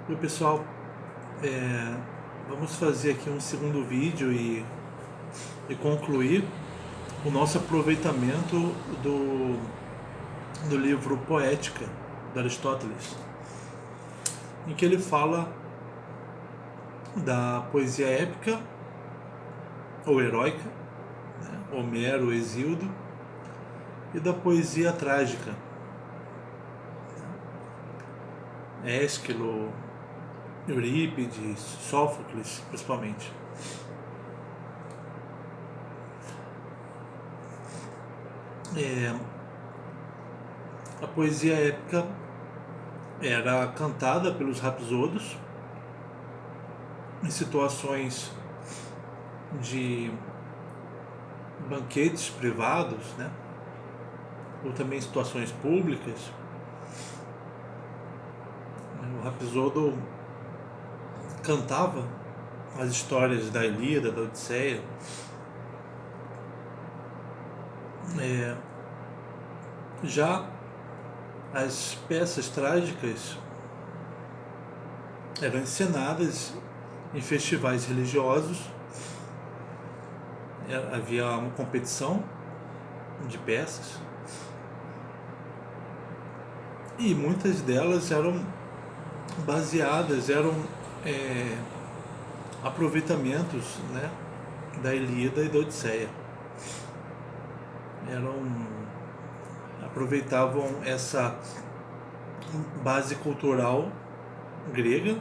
Oi pessoal, vamos fazer aqui um segundo vídeo e concluir o nosso aproveitamento do livro Poética, de Aristóteles, em que ele fala da poesia épica ou heróica, né? Homero, Hesíodo, e da poesia trágica, Ésquilo, Eurípides, Sófocles, principalmente. A poesia épica era cantada pelos rapsodos em situações de banquetes privados, né? Ou também em situações públicas. O rapsodo cantava as histórias da Ilíada, da Odisseia. Já as peças trágicas eram encenadas em festivais religiosos. Havia uma competição de peças e muitas delas eram baseadas, eram aproveitamentos, né, da Ilíada e da Odisseia. Aproveitavam essa base cultural grega,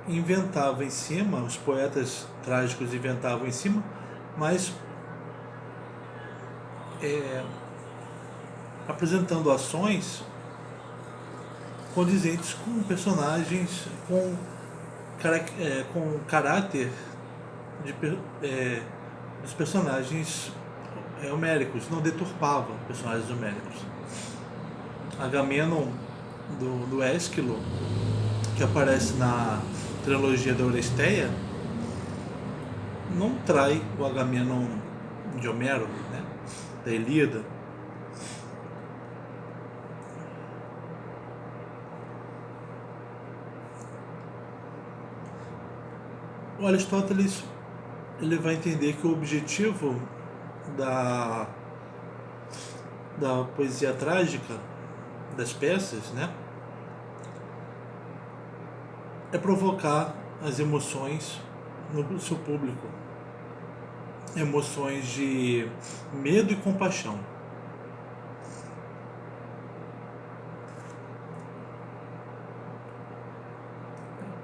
inventavam em cima, os poetas trágicos inventavam em cima, mas apresentando ações condizentes com personagens, com caráter dos personagens homéricos, não deturpavam personagens homéricos. Agamenon do Ésquilo, que aparece na trilogia da Oresteia, não trai o Agamenon de Homero, né, da Ilíada. O Aristóteles ele vai entender que o objetivo da poesia trágica, das peças, né, é provocar as emoções no seu público, emoções de medo e compaixão.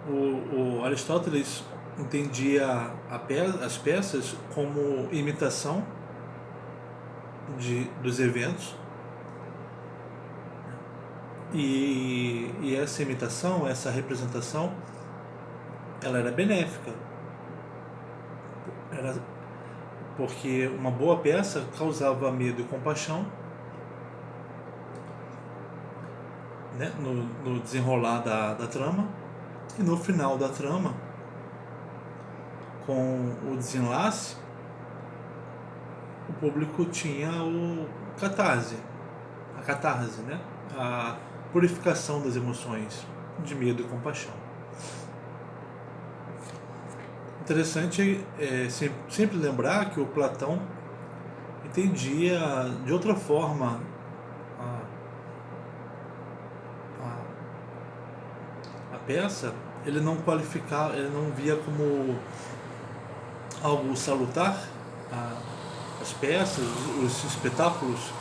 O Aristóteles entendia as peças como imitação dos eventos, e essa imitação, essa representação, ela era benéfica, porque uma boa peça causava medo e compaixão, né, no desenrolar da trama, e no final da trama, com o desenlace, o público tinha a catarse, né, a purificação das emoções de medo e compaixão. Interessante sempre lembrar que o Platão entendia de outra forma a peça. Ele não qualificava, ele não via como algo salutar as peças, os espetáculos,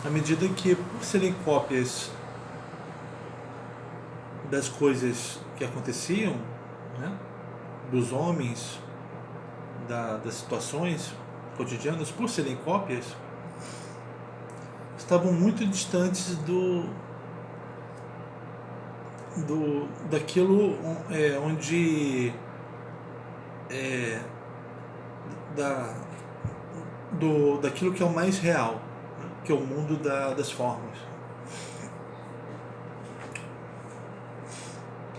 à medida que, por serem cópias das coisas que aconteciam, né, dos homens, das situações cotidianas, por serem cópias, estavam muito distantes daquilo onde daquilo que é o mais real, né, que é o mundo das formas.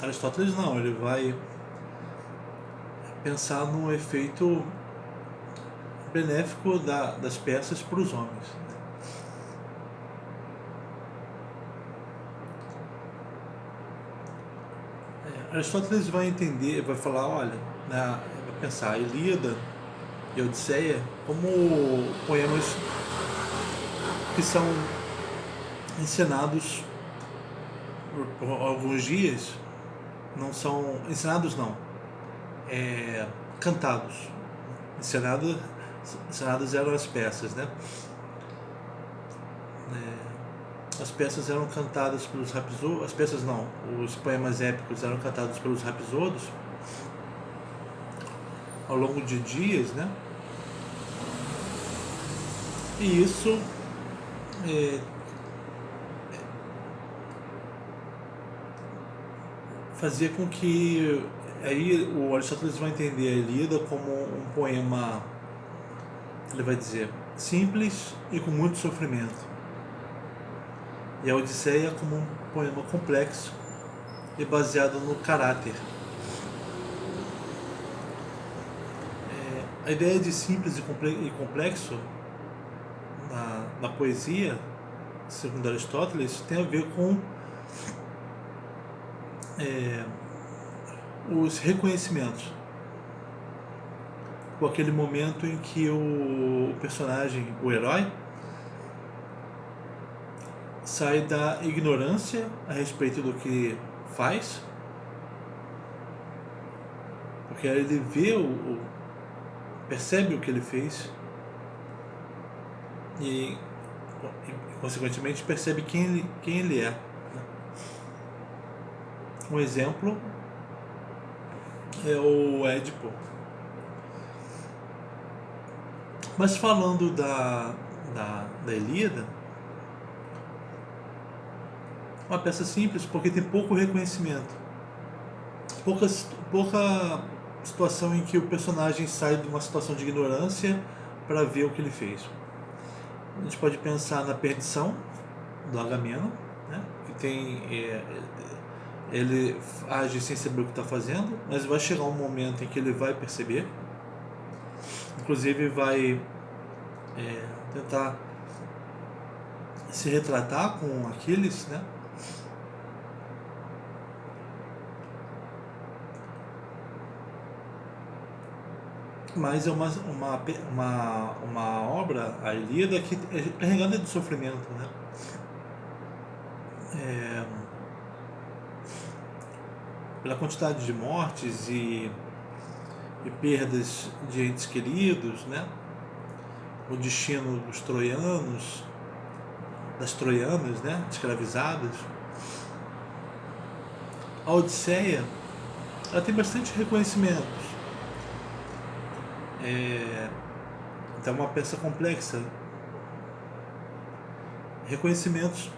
Aristóteles não, ele vai pensar no efeito benéfico das peças para os homens. Aristóteles vai entender, vai falar, olha, vai pensar a Ilíada e a Odisseia como poemas que são ensinados por alguns dias, não são ensinados não, cantados. Ensinadas eram as peças, né? As peças eram cantadas pelos rapsôdos, as peças não, os poemas épicos eram cantados pelos rapsôdos ao longo de dias, né? E isso fazia com que aí o Aristóteles vai entender a Ilíada como um poema, ele vai dizer, simples e com muito sofrimento, e a Odisseia como um poema complexo e baseado no caráter. A ideia de simples e complexo na poesia, segundo Aristóteles, tem a ver com os reconhecimentos, com aquele momento em que o personagem, o herói, sai da ignorância a respeito do que faz, porque ele vê, percebe o que ele fez e consequentemente percebe quem ele é. Um exemplo é o Édipo. Mas falando da Ilíada, uma peça simples porque tem pouco reconhecimento, pouca situação em que o personagem sai de uma situação de ignorância para ver o que ele fez. A gente pode pensar na perdição do Agamemnon, né? Que tem ele age sem saber o que está fazendo, mas vai chegar um momento em que ele vai perceber, inclusive vai tentar se retratar com Aquiles, né? Mas é uma obra, a Ilíada, que é carregada de sofrimento, né? Pela quantidade de mortes e perdas de entes queridos, né? O destino dos troianos, das troianas, né? Escravizadas. A Odisseia, ela tem bastante reconhecimentos. Então é uma peça complexa. Reconhecimentos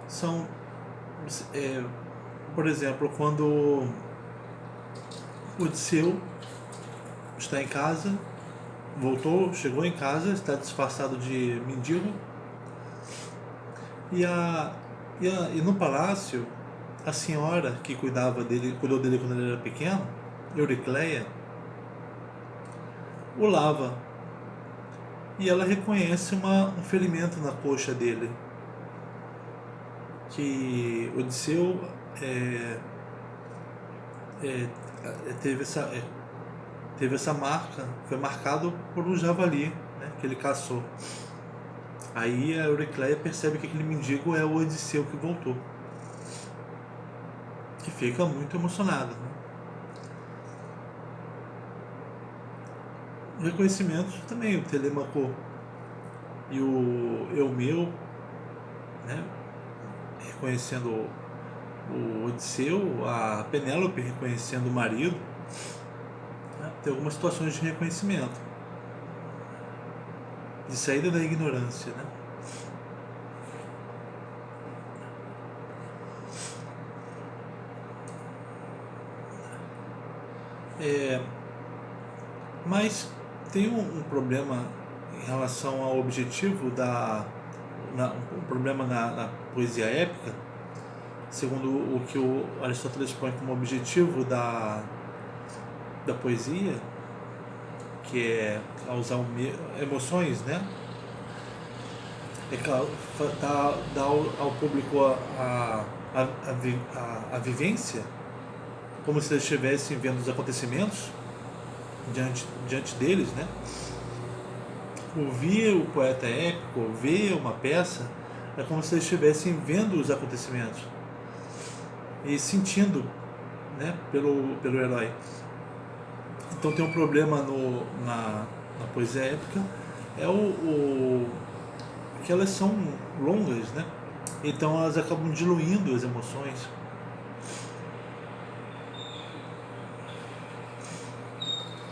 são, por exemplo, quando Odisseu está em casa, chegou em casa, está disfarçado de mendigo, e no palácio a senhora que cuidou dele quando ele era pequeno, Euricleia, o lava, e ela reconhece um ferimento na coxa dele, que Odisseu teve essa marca, foi marcado por um javali, né, que ele caçou. Aí a Euricleia percebe que aquele mendigo é o Odisseu que voltou, e fica muito emocionada, né? Reconhecimentos também, o Telêmaco e o Eumeu, né, reconhecendo o Odisseu, a Penélope reconhecendo o marido, né? Tem algumas situações de reconhecimento, de saída da ignorância, né? Mas tem um problema em relação ao objetivo um problema na poesia épica, segundo o que o Aristóteles põe como objetivo da poesia, que é causar emoções, né? Dar ao público a vivência como se eles estivessem vendo os acontecimentos diante deles, né? Ouvir o poeta épico, ver uma peça, é como se eles estivessem vendo os acontecimentos e sentindo, né, pelo herói. Então tem um problema na poesia épica, que elas são longas, né? Então elas acabam diluindo as emoções.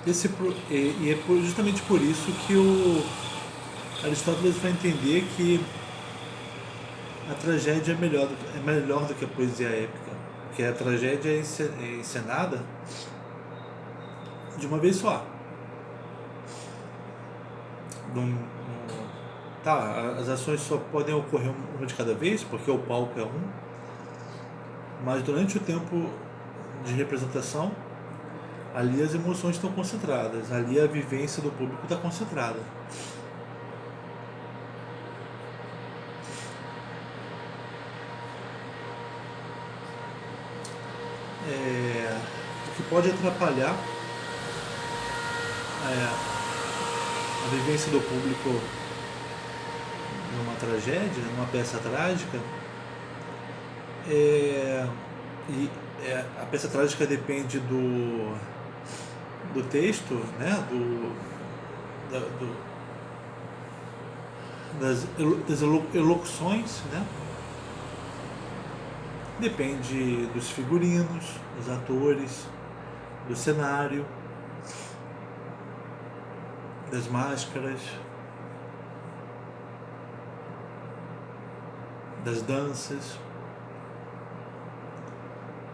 E é justamente por isso que o Aristóteles vai entender que a tragédia é melhor do que a poesia épica, porque a tragédia é encenada de uma vez só. As ações só podem ocorrer uma de cada vez, porque o palco é um, mas durante o tempo de representação, ali as emoções estão concentradas, ali a vivência do público está concentrada. O que pode atrapalhar a vivência do público numa tragédia, numa peça trágica, a peça trágica depende do texto, né, das elocuções, né? Depende dos figurinos, dos atores, do cenário, das máscaras, das danças.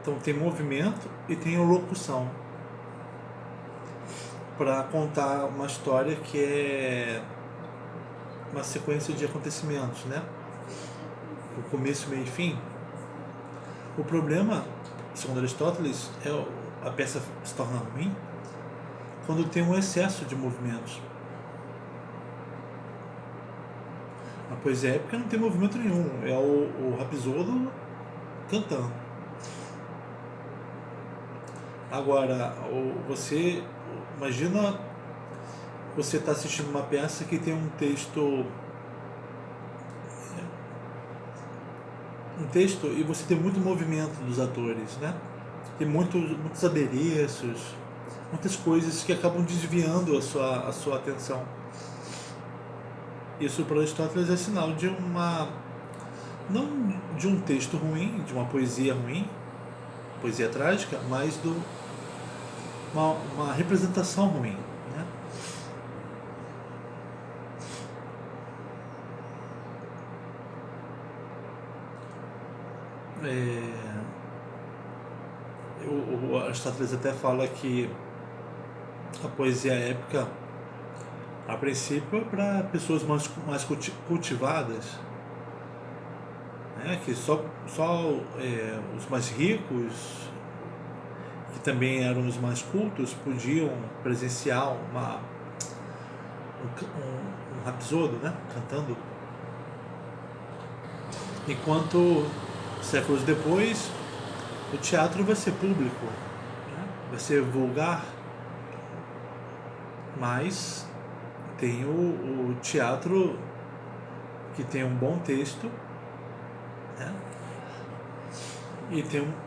Então tem movimento e tem locução para contar uma história que é uma sequência de acontecimentos, né? O começo, meio e fim. O problema, segundo Aristóteles, a peça se torna ruim quando tem um excesso de movimentos. A poesia épica não tem movimento nenhum, é o Rapsódo cantando. Agora, você imagina você está assistindo uma peça que tem um texto e você tem muito movimento dos atores, né? Tem muitos adereços, muitas coisas que acabam desviando a sua atenção. Isso para Aristóteles é sinal de não de um texto ruim, de uma poesia ruim, poesia trágica, mas uma representação ruim, né? O Aristóteles até fala que a poesia épica, a princípio, é para pessoas mais cultivadas, né? Que só os mais ricos, que também eram os mais cultos, podiam presenciar um rapsodo, né? Cantando. Enquanto séculos depois o teatro vai ser público, né? Vai ser vulgar, mas tem o teatro que tem um bom texto, né?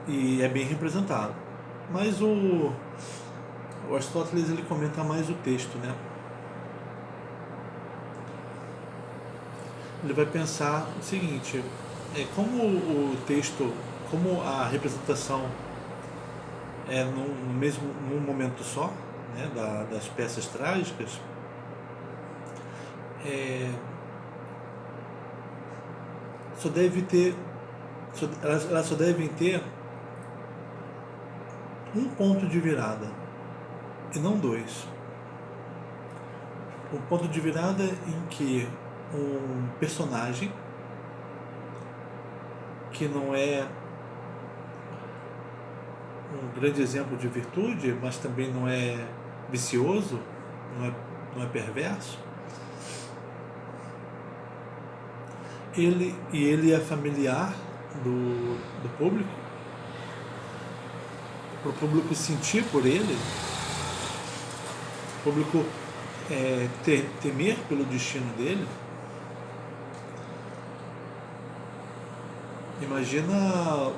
E é bem representado, mas o Aristóteles ele comenta mais o texto, né? Ele vai pensar o seguinte: como o texto, como a representação é num momento só, né, das peças trágicas, elas só devem ter um ponto de virada e não dois. Um ponto de virada em que um personagem que não é um grande exemplo de virtude, mas também não é vicioso, não é perverso, ele é familiar do público, para o público sentir por ele, o público temer pelo destino dele. Imagina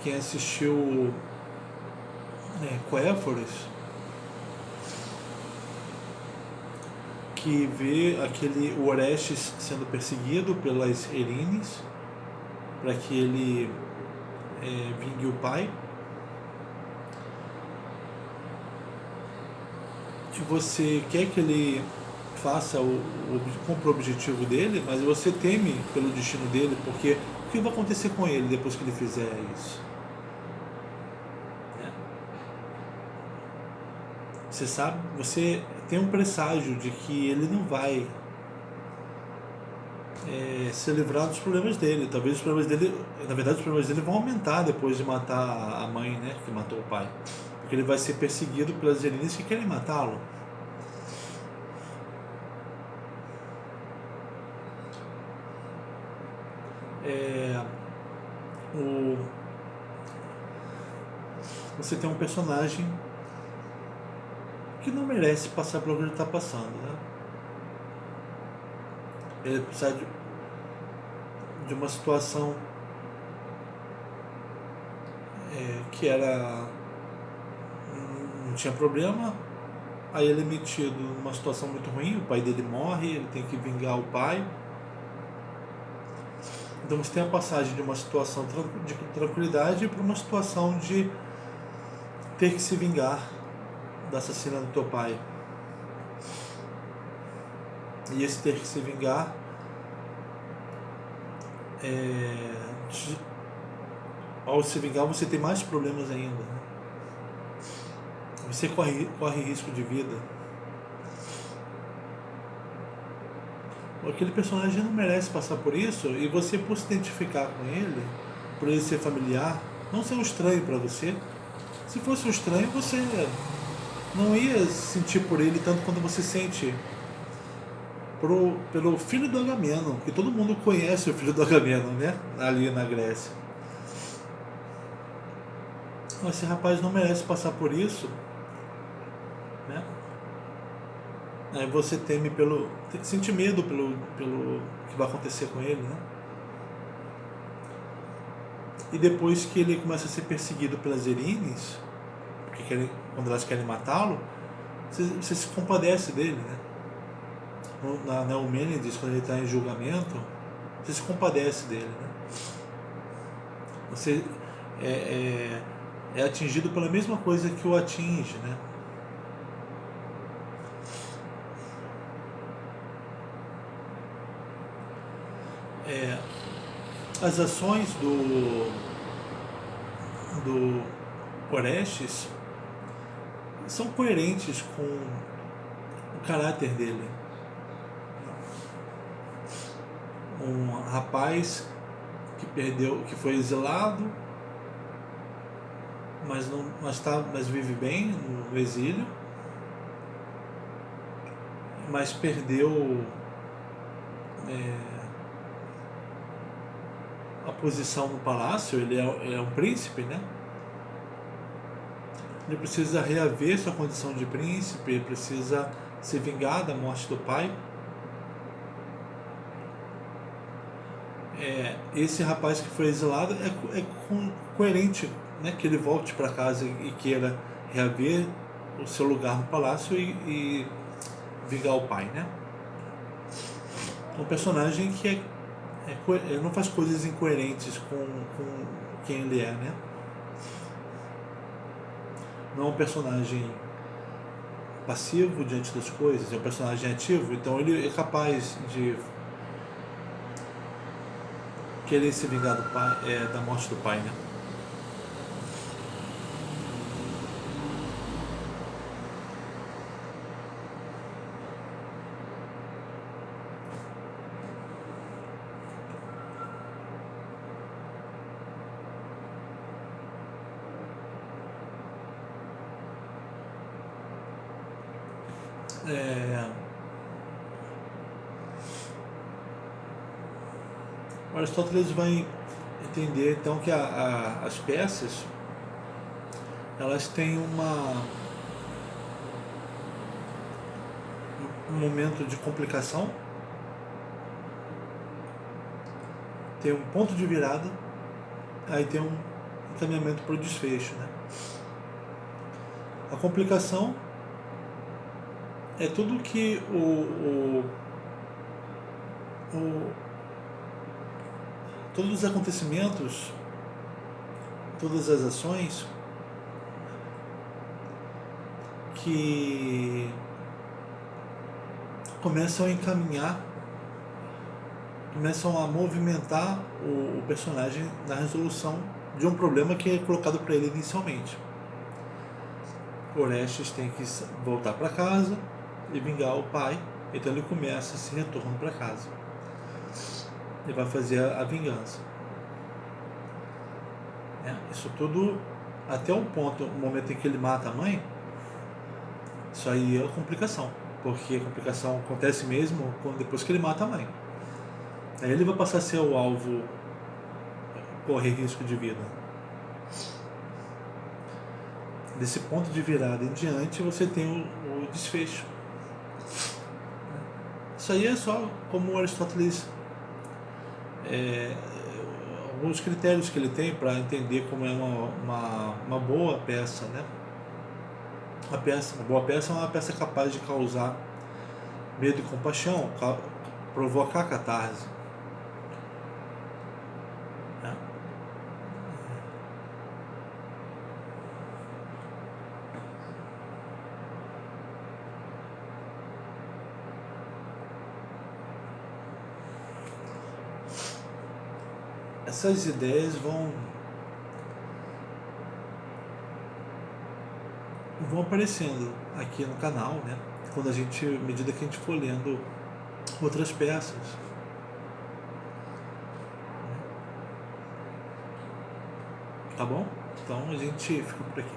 quem assistiu Coéforas, que vê o Orestes sendo perseguido pelas Erines para que ele vingue o pai. Que você quer que ele faça cumpra o objetivo dele, mas você teme pelo destino dele, porque o que vai acontecer com ele depois que ele fizer isso? Você sabe, você tem um presságio de que ele não vai se livrar dos problemas dele. Talvez os problemas dele, na verdade, os problemas dele vão aumentar depois de matar a mãe, né, que matou o pai. Porque ele vai ser perseguido pelas Erines que querem matá-lo. Você tem um personagem que não merece passar pelo que ele está passando, né? Ele precisa de uma situação que não tinha problema, aí ele é metido numa situação muito ruim, o pai dele morre, ele tem que vingar o pai. Então você tem a passagem de uma situação de tranquilidade para uma situação de ter que se vingar da assassina do teu pai. E esse ter que se vingar ao se vingar você tem mais problemas ainda, né? Você corre risco de vida. Aquele personagem não merece passar por isso, e você, por se identificar com ele, por ele ser familiar, não ser um estranho para você. Se fosse um estranho, você não ia sentir por ele tanto quanto você sente pelo filho do Agamenon, que todo mundo conhece o filho do Agamenon, né? Ali na Grécia. Esse rapaz não merece passar por isso, né? Aí você sente medo pelo que vai acontecer com ele, né? E depois que ele começa a ser perseguido pelas Erines, porque quando elas querem matá-lo, você se compadece dele, né? Na Eumênides, quando ele está em julgamento, você se compadece dele, né? Você é atingido pela mesma coisa que o atinge, né? As ações do Orestes são coerentes com o caráter dele. Um rapaz que foi exilado, mas vive bem no exílio, mas perdeu a posição no palácio. Ele é um príncipe, né? Ele precisa reaver sua condição de príncipe, ele precisa se vingar da morte do pai. Esse rapaz que foi exilado é coerente, né, que ele volte para casa e queira reaver o seu lugar no palácio e vingar o pai, né? Um personagem que não faz coisas incoerentes com quem ele é, né? Não é um personagem passivo diante das coisas, é um personagem ativo, então ele é capaz de querer se vingar do pai, da morte do pai, né? Aristóteles vai entender então que as peças elas têm um momento de complicação, tem um ponto de virada, aí tem um encaminhamento para o desfecho, né? A complicação é tudo que todos os acontecimentos, todas as ações que começam a encaminhar, começam a movimentar o personagem na resolução de um problema que é colocado para ele inicialmente. Orestes tem que voltar para casa e vingar o pai, então ele começa esse retorno para casa. Ele vai fazer a vingança. Isso tudo até o momento em que ele mata a mãe, isso aí é a complicação, porque a complicação acontece mesmo depois que ele mata a mãe. Aí ele vai passar a ser o alvo, correr risco de vida. Desse ponto de virada em diante você tem o desfecho. Isso aí é só como Aristóteles, alguns critérios que ele tem para entender como é uma boa peça, né? Uma boa peça é uma peça capaz de causar medo e compaixão, provocar catarse. Né? Essas ideias vão aparecendo aqui no canal, né? À medida que a gente for lendo outras peças. Tá bom? Então a gente fica por aqui.